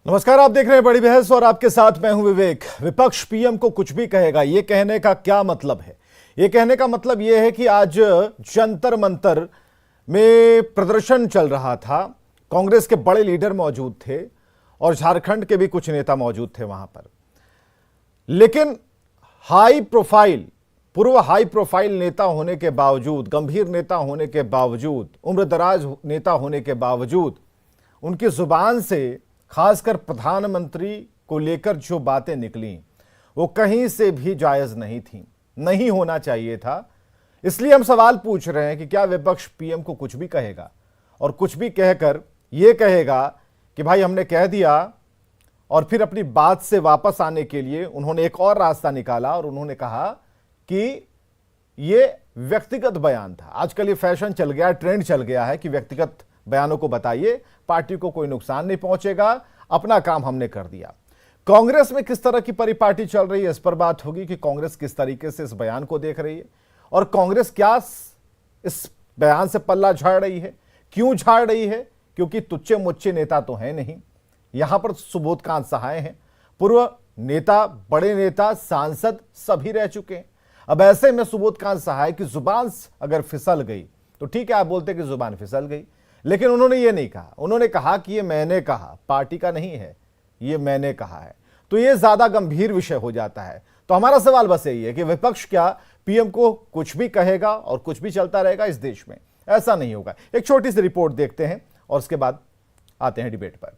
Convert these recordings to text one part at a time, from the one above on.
नमस्कार, आप देख रहे हैं बड़ी बहस और आपके साथ मैं हूं विवेक। विपक्ष पीएम को कुछ भी कहेगा, यह कहने का क्या मतलब है? यह कहने का मतलब यह है कि आज जंतर मंतर में प्रदर्शन चल रहा था, कांग्रेस के बड़े लीडर मौजूद थे और झारखंड के भी कुछ नेता मौजूद थे वहां पर। लेकिन पूर्व हाई प्रोफाइल नेता होने के बावजूद, गंभीर नेता होने के बावजूद, उम्रदराज नेता होने के बावजूद उनकी जुबान से खासकर प्रधानमंत्री को लेकर जो बातें निकली वो कहीं से भी जायज नहीं थी, नहीं होना चाहिए था। इसलिए हम सवाल पूछ रहे हैं कि क्या विपक्ष पीएम को कुछ भी कहेगा और कुछ भी कहकर यह कहेगा कि भाई हमने कह दिया, और फिर अपनी बात से वापस आने के लिए उन्होंने एक और रास्ता निकाला और उन्होंने कहा कि यह व्यक्तिगत बयान था। आजकल ये फैशन चल गया, ट्रेंड चल गया है कि व्यक्तिगत बयानों को बताइए, पार्टी को कोई नुकसान नहीं पहुंचेगा, अपना काम हमने कर दिया। कांग्रेस में किस तरह की परिपाटी चल रही है, इस पर बात होगी कि कांग्रेस किस तरीके से इस बयान को देख रही है और कांग्रेस क्या इस बयान से पल्ला झाड़ रही है, क्यों झाड़ रही है? क्योंकि तुच्चे मुच्चे नेता तो हैं नहीं, यहां पर सुबोधकांत सहाय हैं, पूर्व नेता, बड़े नेता, सांसद सभी रह चुके हैं। अब ऐसे में सुबोधकांत सहाय की जुबान अगर फिसल गई तो ठीक है, आप बोलते कि जुबान फिसल गई, लेकिन उन्होंने ये नहीं कहा। उन्होंने कहा कि ये मैंने कहा, पार्टी का नहीं है, ये मैंने कहा है, तो ये ज्यादा गंभीर विषय हो जाता है। तो हमारा सवाल बस यही है कि विपक्ष क्या पीएम को कुछ भी कहेगा और कुछ भी चलता रहेगा इस देश में? ऐसा नहीं होगा। एक छोटी सी रिपोर्ट देखते हैं और उसके बाद आते हैं डिबेट पर।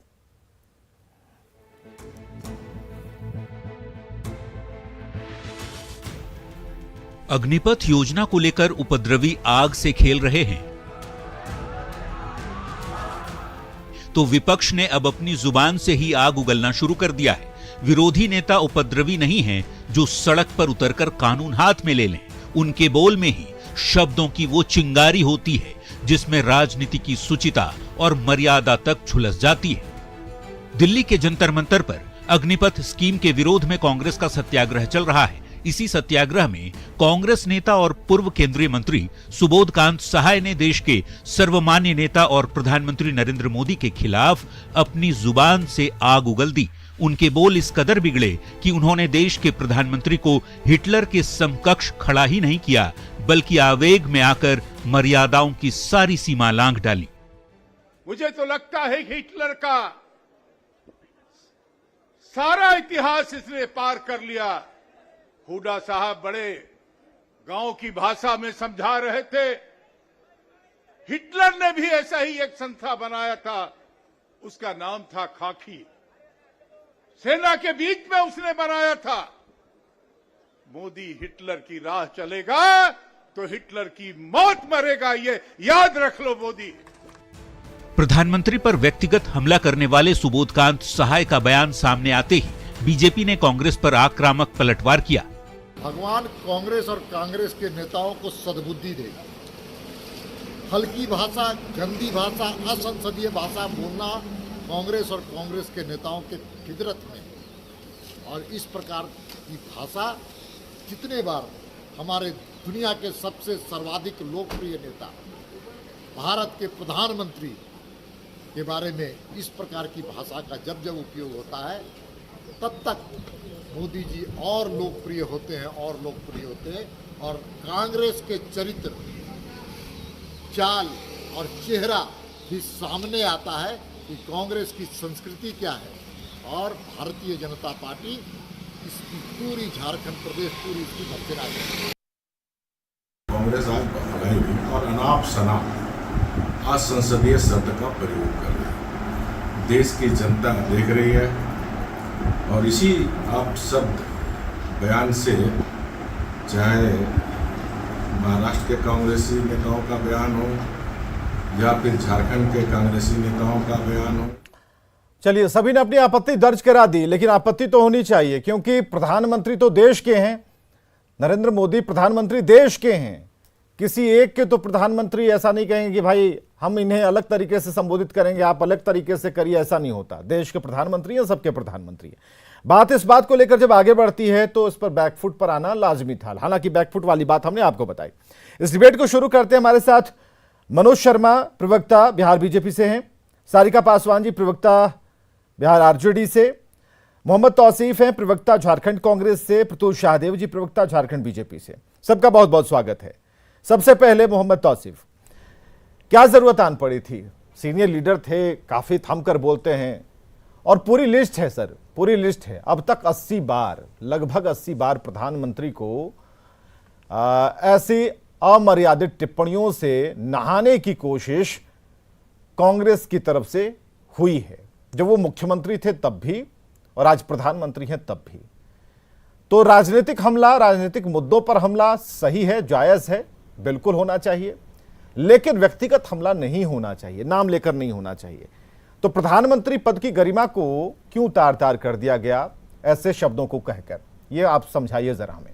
अग्निपथ योजना को लेकर उपद्रवी आग से खेल रहे हैं तो विपक्ष ने अब अपनी जुबान से ही आग उगलना शुरू कर दिया है। विरोधी नेता उपद्रवी नहीं हैं जो सड़क पर उतरकर कानून हाथ में ले लें। उनके बोल में ही शब्दों की वो चिंगारी होती है जिसमें राजनीति की शुचिता और मर्यादा तक झुलस जाती है। दिल्ली के जंतर मंतर पर अग्निपथ स्कीम के विरोध में कांग्रेस का सत्याग्रह चल रहा है। इसी सत्याग्रह में कांग्रेस नेता और पूर्व केंद्रीय मंत्री सुबोधकांत सहाय ने देश के सर्वमान्य नेता और प्रधानमंत्री नरेंद्र मोदी के खिलाफ अपनी जुबान से आग उगल दी। उनके बोल इस कदर बिगड़े कि उन्होंने देश के प्रधानमंत्री को हिटलर के समकक्ष खड़ा ही नहीं किया, बल्कि आवेग में आकर मर्यादाओं की सारी सीमा लांघ डाली। मुझे तो लगता है कि हिटलर का सारा इतिहास इसने पार कर लिया। हुडा साहब बड़े गांव की भाषा में समझा रहे थे, हिटलर ने भी ऐसा ही एक संस्था बनाया था, उसका नाम था खाकी, सेना के बीच में उसने बनाया था। मोदी हिटलर की राह चलेगा तो हिटलर की मौत मरेगा, ये याद रख लो मोदी। प्रधानमंत्री पर व्यक्तिगत हमला करने वाले सुबोधकांत सहाय का बयान सामने आते ही बीजेपी ने कांग्रेस पर आक्रामक पलटवार किया। भगवान कांग्रेस और कांग्रेस के नेताओं को सद्बुद्धि दे। हल्की भाषा, गंदी भाषा, असंसदीय भाषा बोलना कांग्रेस और कांग्रेस के नेताओं के फितरत में है। और इस प्रकार की भाषा कितने बार हमारे दुनिया के सबसे सर्वाधिक लोकप्रिय नेता, भारत के प्रधानमंत्री के बारे में इस प्रकार की भाषा का जब जब उपयोग होता है तब तक मोदी जी और लोकप्रिय होते हैं और कांग्रेस के चरित्र, चाल और चेहरा भी सामने आता है कि कांग्रेस की संस्कृति क्या है। और भारतीय जनता पार्टी इसकी पूरी झारखंड प्रदेश पूरी इसकी मध्यरा है। कांग्रेस आज भगाई और अनाप शनाप असंसदीय शब्द का प्रयोग कर रही है। देश की जनता देख रही है और इसी आप शब्द बयान से, चाहे महाराष्ट्र के कांग्रेसी नेताओं का बयान हो या फिर झारखंड के कांग्रेसी नेताओं का बयान हो, चलिए, सभी ने अपनी आपत्ति दर्ज करा दी, लेकिन आपत्ति तो होनी चाहिए क्योंकि प्रधानमंत्री तो देश के हैं। नरेंद्र मोदी प्रधानमंत्री देश के हैं। किसी एक के तो प्रधानमंत्री ऐसा नहीं कहेंगे कि भाई हम इन्हें अलग तरीके से संबोधित करेंगे, आप अलग तरीके से करिए, ऐसा नहीं होता। देश के प्रधानमंत्री हैं, सबके प्रधानमंत्री हैं। बात इस बात को लेकर जब आगे बढ़ती है तो इस पर बैकफुट पर आना लाजमी था। हालांकि बैकफुट वाली बात हमने आपको बताई। इस डिबेट को शुरू करते हैं। हमारे साथ मनोज शर्मा, प्रवक्ता बिहार बीजेपी से हैं, सारिका पासवान जी, प्रवक्ता बिहार आरजेडी से, मोहम्मद तौसीफ हैं प्रवक्ता झारखंड कांग्रेस से, प्रत्युष शाहदेव जी प्रवक्ता झारखंड बीजेपी से। सबका बहुत बहुत स्वागत है। सबसे पहले मोहम्मद तौसीफ, क्या जरूरत आन पड़ी थी? सीनियर लीडर थे, काफी थमकर बोलते हैं और पूरी लिस्ट है सर, पूरी लिस्ट है। अब तक 80 बार, लगभग 80 बार प्रधानमंत्री को ऐसी अमर्यादित टिप्पणियों से नहाने की कोशिश कांग्रेस की तरफ से हुई है, जब वो मुख्यमंत्री थे तब भी और आज प्रधानमंत्री हैं तब भी। तो राजनीतिक हमला, राजनीतिक मुद्दों पर हमला सही है, जायज है, बिल्कुल होना चाहिए, लेकिन व्यक्तिगत हमला नहीं होना चाहिए, नाम लेकर नहीं होना चाहिए। तो प्रधानमंत्री पद की गरिमा को क्यों तार तार कर दिया गया ऐसे शब्दों को कहकर? ये आप समझाइए जरा हमें।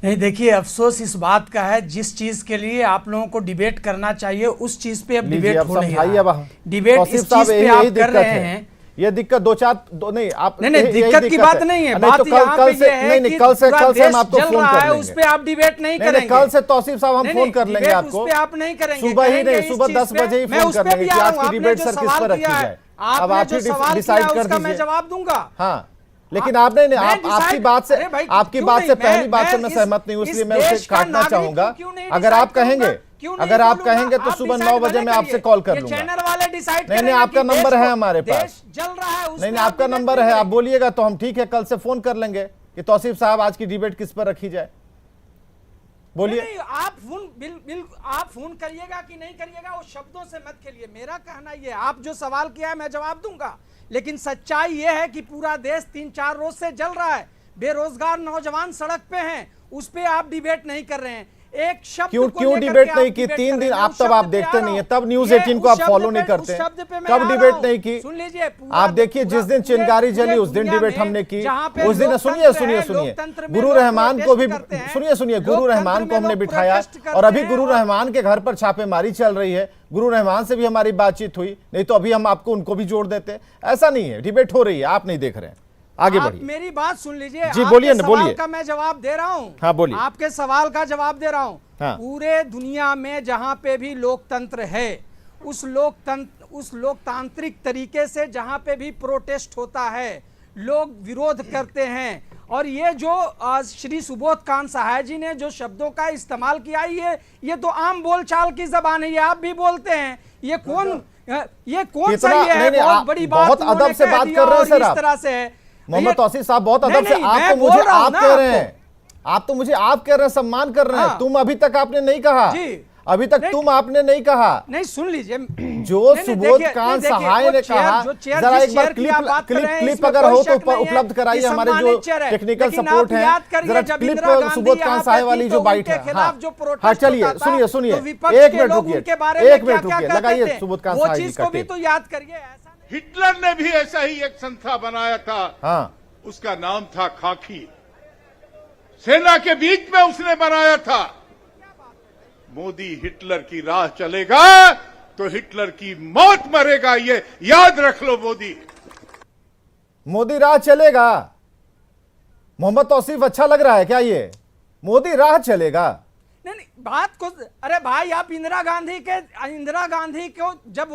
नहीं, देखिए, अफसोस इस बात का है, जिस चीज के लिए आप लोगों को डिबेट करना चाहिए उस चीज पे अब डिबेट हो नहीं रहा है। डिबेट इस चीज पे आप कर रहे हैं। ये दिक्कत नहीं आप नहीं दिक्कत की बात नहीं है। बात यहाँ पे ये है कि कल से हम आपको फोन कर लेंगे, उस पे आप डिबेट नहीं करेंगे। कल से तौसीफ साहब हम फोन कर लेंगे आपको, उस पे आप नहीं करेंगे। सुबह ही नहीं, सुबह 10 बजे ही फोन कर लेंगे कि आज की डिबेट सर किस पर रखी जाए। अब आप ही डिसाइड कर दीजिए, मैं जवाब दूंगा। हाँ, लेकिन आप नहीं, आपकी बात से पहली बात से मैं सहमत नहीं हूं, इसलिए मैं उसे काटना चाहूंगा। अगर आप कहेंगे तो सुबह 9 बजे मैं आपसे कॉल कर लूंगा। चैनल वाले डिसाइड नहीं, आपका नंबर है हमारे पास, जल रहा है। नहीं, आपका नंबर है, आप बोलिएगा तो हम ठीक है कल से फोन कर लेंगे कि तौसीफ साहब आज की डिबेट किस पर रखी जाए। बोलिए। आप फोन करिएगा कि नहीं करिएगा, वो शब्दों से मत खेलिए। मेरा कहना ये, आप जो सवाल किया है मैं जवाब दूंगा, लेकिन सच्चाई ये है कि पूरा देश 3-4 रोज से जल रहा है। बेरोजगार नौजवान सड़क पे हैं, उस पे आप डिबेट नहीं कर रहे हैं। एक शब्द क्यों डिबेट नहीं की? 3 दिन आप देखते नहीं है, तब न्यूज 18 को आप फॉलो नहीं करते, कब डिबेट नहीं की? सुन लीजिए, आप देखिए, जिस दिन चिंगारी जली उस दिन डिबेट हमने की। उस दिन सुनिए गुरु रहमान को भी गुरु रहमान को हमने बिठाया और अभी गुरु रहमान के घर पर छापेमारी चल रही है। गुरु रहमान से भी हमारी बातचीत हुई, नहीं तो अभी हम आपको उनको भी जोड़ देते। ऐसा नहीं है, डिबेट हो रही है, आप नहीं देख रहे हैं। आगे बढ़िए, मेरी बात सुन लीजिए। जी बोलिए ना, बोलिए। का मैं जवाब दे रहा हूँ। हाँ बोलिए। आपके सवाल का जवाब दे रहा हूँ। हाँ। पूरे दुनिया में जहाँ पे भी लोकतंत्र है, उस लोकतांत्रिक तरीके से जहाँ पे भी प्रोटेस्ट होता है, लोग विरोध करते हैं। और ये जो श्री सुबोध कांत सहाय जी ने जो शब्दों का इस्तेमाल किया, ये तो आम बोलचाल की जबान है, ये आप भी बोलते हैं। ये कौन सा ये है? बहुत बड़ी बात, बहुत अदब से बात कर रहे हैं सर, इस तरह से है। मोहम्मद तौसीफ साहब बहुत अदब से, आप तो मुझे आप कह रहे हैं, आप तो मुझे आप कह रहे हैं, सम्मान कर रहे हैं। तुम अभी तक आपने नहीं कहा, अभी तक तुम आपने नहीं कहा। नहीं, सुन लीजिए, जो सुबोध कांत सहाय ने कहा, जरा एक बार क्लिप अगर हो तो उपलब्ध कराइए, हमारे जो टेक्निकल सपोर्ट है, जरा क्लिप सुबोध कांत सहाय वाली जो बाइट है। हाँ चलिए, सुनिए, एक मिनट रुकिए, लगाइए सुबोध कांत सहाय जी का टेप। तो याद करिए, हिटलर ने भी ऐसा ही एक संस्था बनाया था। हाँ, उसका नाम था खाकी। सेना के बीच में उसने बनाया था। मोदी हिटलर की राह चलेगा तो हिटलर की मौत मरेगा, ये याद रख लो। मोदी राह चलेगा। मोहम्मद तौसीफ अच्छा लग रहा है क्या ये? मोदी राह चलेगा? नहीं, बात को, अरे भाई, आप इंदिरा गांधी को जब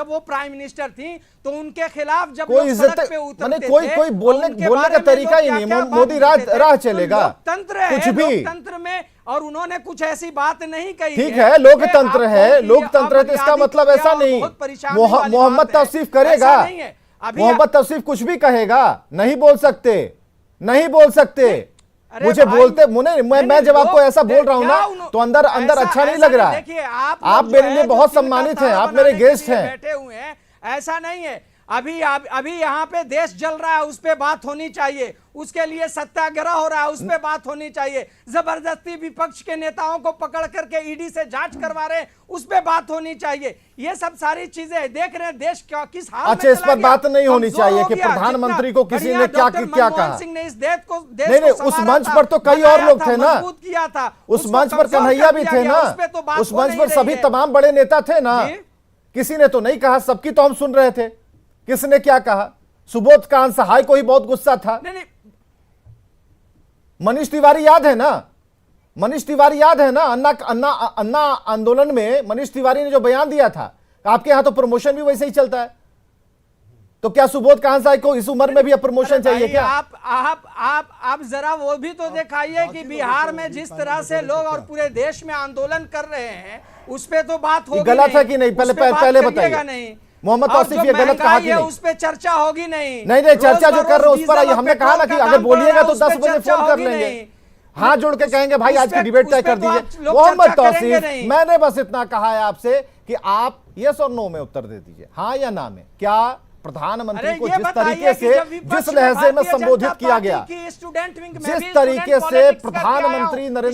वो प्राइम मिनिस्टर थी तो उनके खिलाफ जब कोई इज्जत पे उतरते थे, कोई बोलने का तरीका ही नहीं। मोदी राह चलेगा, लोकतंत्र है, कुछ भी लोकतंत्र में, और उन्होंने कुछ ऐसी बात नहीं कही। ठीक है, लोकतंत्र है, लोकतंत्र है, तो इसका मतलब ऐसा नहीं मोहम्मद तौसीफ करेगा। मोहम्मद तौसीफ कुछ भी कहेगा, नहीं बोल सकते। मुझे बोलते मैं जब आपको ऐसा बोल रहा हूं ना, तो अंदर अच्छा नहीं लग रहा है। आप मेरे लिए बहुत सम्मानित हैं, आप मेरे गेस्ट हैं। बैठे हुए हैं, ऐसा नहीं है। अभी यहाँ पे देश जल रहा है, उस पे बात होनी चाहिए। उसके लिए सत्याग्रह हो रहा है, उस पे बात होनी चाहिए। जबरदस्ती विपक्ष के नेताओं को पकड़ करके ईडी से जांच करवा रहे हैं, उस पे बात होनी चाहिए। ये सब सारी चीजें देख रहे हैं, देश किस हाल में। अच्छा, इस पर बात नहीं होनी चाहिए कि प्रधानमंत्री को किसी ने क्या कहा। सिंह ने इस देश को नहीं, उस मंच पर तो कई और लोग थे ना, किया था। उस मंच पर कन्हैया भी थे ना, उस मंच पर सभी तमाम बड़े नेता थे ना। किसी ने तो नहीं कहा, सबकी तो हम सुन रहे थे। किसने क्या कहा? सुबोध कांत सहाय को ही बहुत गुस्सा था। मनीष तिवारी याद है ना, अन्ना आंदोलन में मनीष तिवारी ने जो बयान दिया था, आपके यहां तो प्रमोशन भी वैसे ही चलता है, तो क्या सुबोध कांसाई को इस उम्र में भी अब प्रमोशन चाहिए क्या? आप जरा वो भी तो दिखाइए कि बिहार में जिस तरह से लोग और पूरे देश में आंदोलन कर रहे हैं उस पे तो बात होगी, गलत है कि नहीं? पहले बताइए नहीं। मोहम्मद तौसीफ, ये गलत कहा कि नहीं? उस पे चर्चा होगी नहीं। नहीं, चर्चा जो कर रहे हो उस पर आइए। हमने कहा ना कि अगर बोलिएगा तो 10 बजे फोन कर लेंगे, हाथ जोड़ के कहेंगे भाई आज की डिबेट तय कर दीजिए। मोहम्मद तौसीफ, मैंने बस इतना कहा है आपसे कि आप यस और नो में उत्तर दे दीजिए, हाँ या ना में। क्या प्रधानमंत्री को जिस तरीके से, जिस लहजे में संबोधित किया गया, जिस तरीके से प्रधानमंत्री नरेंद्र